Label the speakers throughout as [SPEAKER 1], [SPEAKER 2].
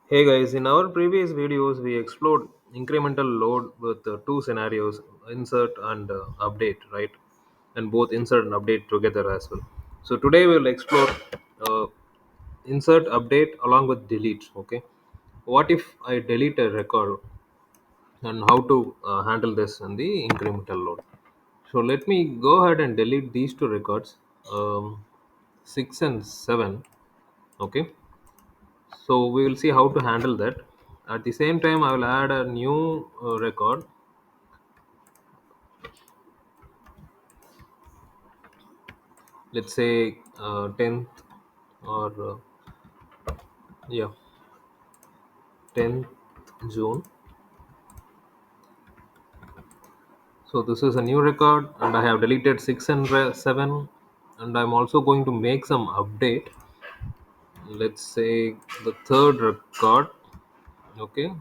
[SPEAKER 1] Hey guys, in our previous videos, we explored incremental load with two scenarios, insert and update, right? And both insert and update together as well. So today we'll explore uh, insert, update along with delete, okay? What if I delete a record and how to handle this in the incremental load? So let me go ahead and delete these two records, 6 and 7, okay? So we will see how to handle that. At the same time, I will add a new record. Let's say 10th or yeah, 10th June. So this is a new record, and I have deleted 6 and 7, and I'm also going to make some update. Let's say the third record. Okay,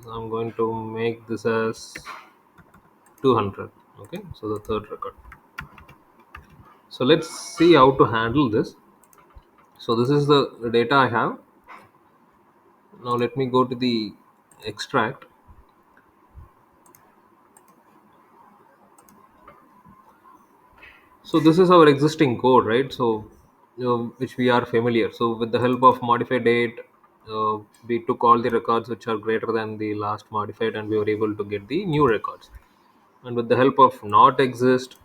[SPEAKER 1] I'm going to make this as 200. Okay, so the third record. So let's see how to handle this. So this is the data I have. Now let me go to the extract. So this is our existing code, right? So which we are familiar. So with the help of modify date, we took all the records which are greater than the last modified, and we were able to get the new records. And with the help of not exist,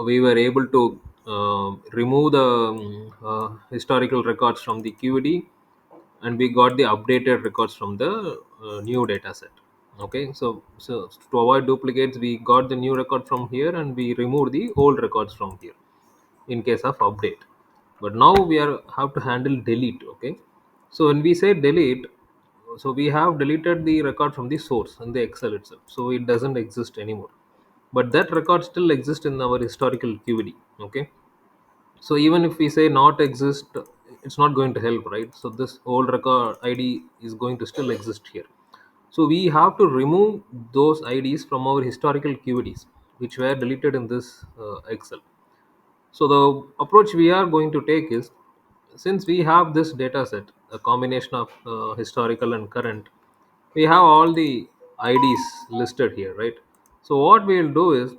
[SPEAKER 1] we were able to remove the historical records from the QED, and we got the updated records from the new data set. Okay, so to avoid duplicates, we got the new record from here and we removed the old records from here in case of update. But now we are have to handle delete. Okay, so when we say delete, so we have deleted the record from the source in the Excel itself, so it doesn't exist anymore, but that record still exists in our historical QED. Okay, so even if we say not exist, it's not going to help, right? So this old record ID is going to still exist here. So we have to remove those IDs from our historical QEDs which were deleted in this Excel. So the approach we are going to take is, since we have this data set, a combination of historical and current, we have all the IDs listed here, right? So what we'll do is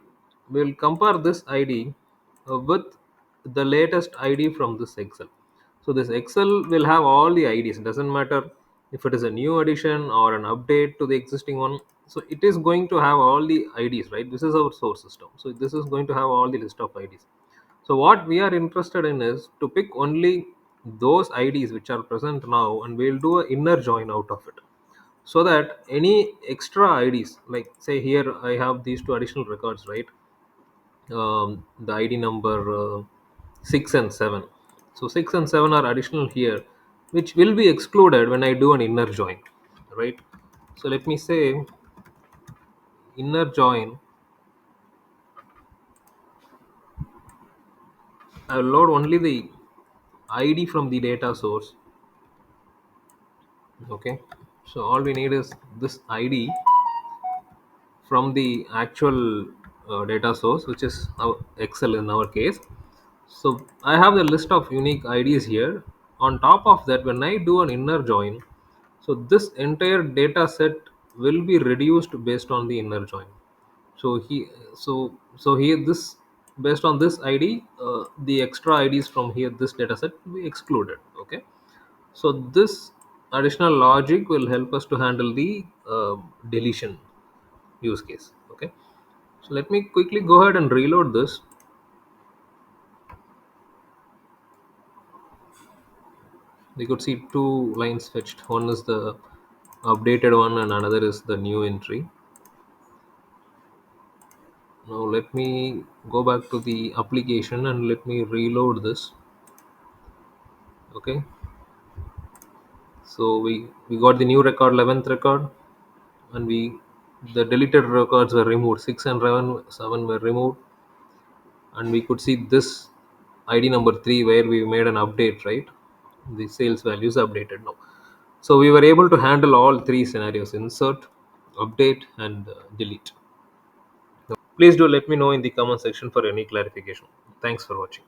[SPEAKER 1] we'll compare this ID with the latest ID from this Excel. So this Excel will have all the IDs. It doesn't matter if it is a new addition or an update to the existing one. So it is going to have all the IDs, right? This is our source system. So this is going to have all the list of IDs. So what we are interested in is to pick only those IDs which are present now, and we'll do an inner join out of it, so that any extra IDs, like say here I have these two additional records, right? The ID number 6 and 7. So 6 and 7 are additional here, which will be excluded when I do an inner join, right? So let me say inner join. I will load only the ID from the data source. Okay, so all we need is this ID from the actual data source, which is our Excel in our case. So I have the list of unique IDs here. On top of that, when I do an inner join, so this entire data set will be reduced based on the inner join. So so here this, based on this ID, the extra IDs from here this data set will be excluded. Okay, so this additional logic will help us to handle the deletion use case. Okay, so let me quickly go ahead and reload this. We could see two lines fetched. One is the updated one and another is the new entry. Now let me go back to the application and let me reload this. Okay, so we got the new record, 11th record, and we the deleted records were removed. 6 and 7 were removed, and we could see this ID number 3 where we made an update, right? The sales values updated now. So we were able to handle all three scenarios: insert, update, and delete. Please do let me know in the comment section for any clarification. Thanks for watching.